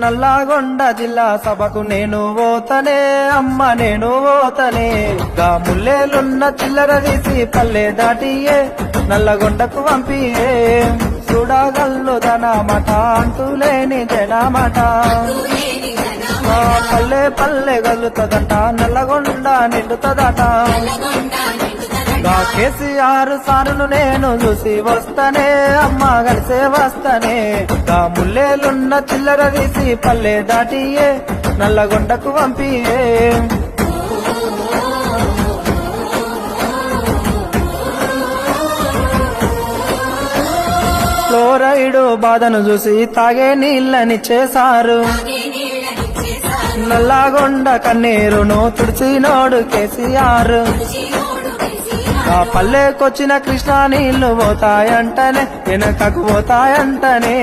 నల్లగొండ జిల్లా సభకు నేను పోతనే అమ్మ నేను పోతనే గా ముల్లేలున్న చిల్లర తీసి పల్లె దాటియే నల్లగొండకు పంపియే చూడగల్లు ధనమట అంటులేని జనమట పల్లె పల్లె గల్లుతదట నల్లగొండ నిండుతదట కేసీఆర్ సారును నేను చూసి వస్తనే అమ్మ కలిసే వస్తనే గా ముల్లేలున్న చిల్లర తీసి పల్లె దాటియే నల్లగొండకు పంపియే ఫ్లోరైడు బాధను చూసి తాగే నీళ్ళని చేశారు నల్లగొండ కన్నీరును తుడిచినోడు కేసీఆర్ ఆ పల్లెకొచ్చిన కృష్ణా నీళ్లు పోతాయంటనే వెనకకు పోతాయంటనే